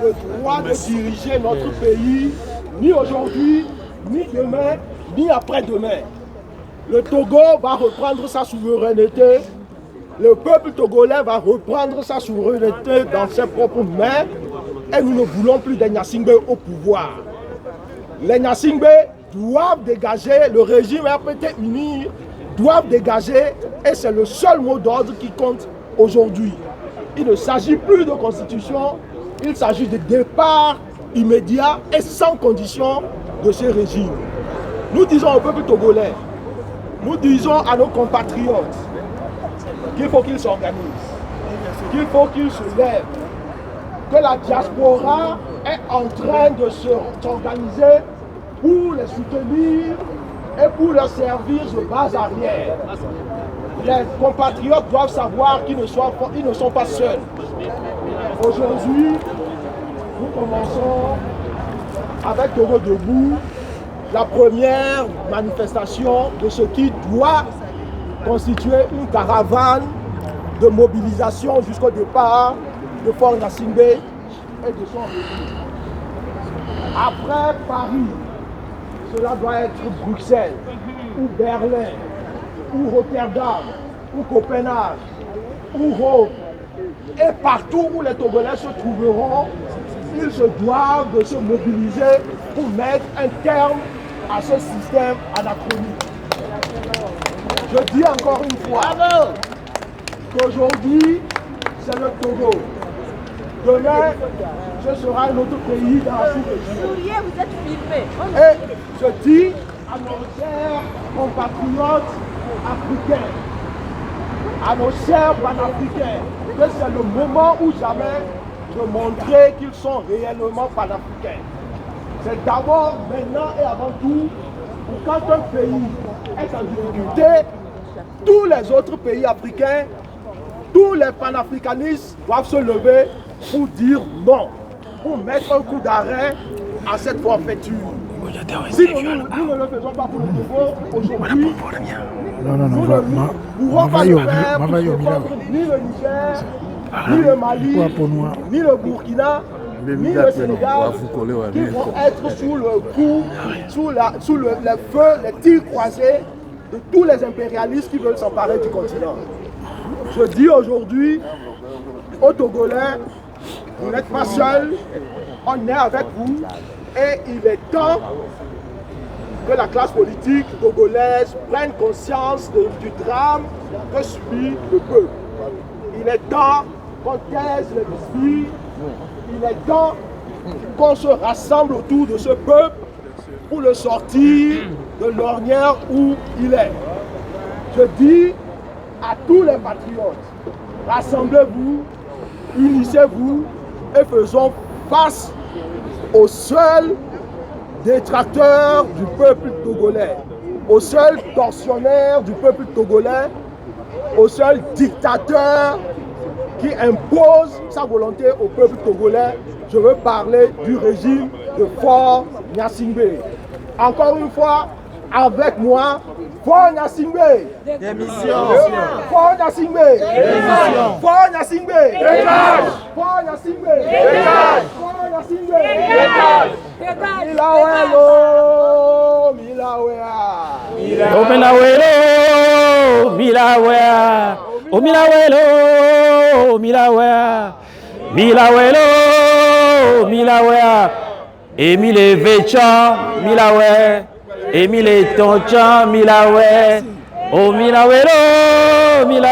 le droit de diriger notre pays, ni aujourd'hui, ni demain, ni après-demain. Le Togo va reprendre sa souveraineté. Le peuple togolais va reprendre sa souveraineté dans ses propres mains. Et nous ne voulons plus des Gnassingbé au pouvoir. Les Gnassingbé doivent dégager, le régime RPT uni doivent dégager, et c'est le seul mot d'ordre qui compte aujourd'hui. Il ne s'agit plus de constitution, il s'agit de départ immédiat et sans condition de ce régime. Nous disons au peuple togolais, nous disons à nos compatriotes qu'il faut qu'ils s'organisent, qu'il faut qu'ils se lèvent, que la diaspora est en train de s'organiser pour les soutenir et pour leur servir de base arrière. Les compatriotes doivent savoir qu'ils ne sont pas seuls. Aujourd'hui, nous commençons avec Togo Debout la première manifestation de ce qui doit constituer une caravane de mobilisation jusqu'au départ de Fort Gnassingbé et de son retour. Après Paris, cela doit être Bruxelles, ou Berlin, ou Rotterdam, ou Copenhague, ou Rome. Et partout où les Togolais se trouveront, ils se doivent de se mobiliser pour mettre un terme à ce système anachronique. Je dis encore une fois qu'aujourd'hui, c'est le Togo. Demain, ce sera un autre pays dans la sous-région. Vous êtes filmé. Et je dis à nos chers compatriotes africains, à nos chers panafricains, que c'est le moment ou jamais de montrer qu'ils sont réellement panafricains. C'est d'abord, maintenant et avant tout, pour quand un pays est en difficulté, tous les autres pays africains, tous les panafricanistes doivent se lever pour dire non, pour mettre un coup d'arrêt à cette forfaiture. Si nous ne le faisons pas pour le Togo, aujourd'hui, nous ne pouvons pas le faire pour défendre ni le Niger, ni le Mali, ni le Burkina, ni le Sénégal, qui vont être sous le coup, sous les feux, les tirs croisés de tous les impérialistes qui veulent s'emparer du continent. Je dis aujourd'hui aux Togolais, vous n'êtes pas seuls, on est avec vous et il est temps que la classe politique togolaise prenne conscience du drame que subit le peuple. Il est temps qu'on taise les disputes, il est temps qu'on se rassemble autour de ce peuple pour le sortir de l'ornière où il est. Je dis à tous les patriotes, rassemblez-vous, unissez-vous et faisons face aux seuls détracteurs du peuple togolais, aux seuls tortionnaires du peuple togolais, aux seuls dictateurs qui impose sa volonté au peuple togolais. Je veux parler du régime de Fort Gnassingbé. Encore une fois, avec moi, Fort Gnassingbé. Démission. Fort Gnassingbé. Démission. Fort Gnassingbé. Dégage. Fort Gnassingbé. Dégage. Fort Gnassingbé. Dégage. Milawelo, Milawea. Milawelo, Milawea. Oh Milawelo, Milawea. Milawelo, Milawea. Emile Vechan, Milawea. Emile Tonchan, Milawea. Oh Milawelo, Milawea.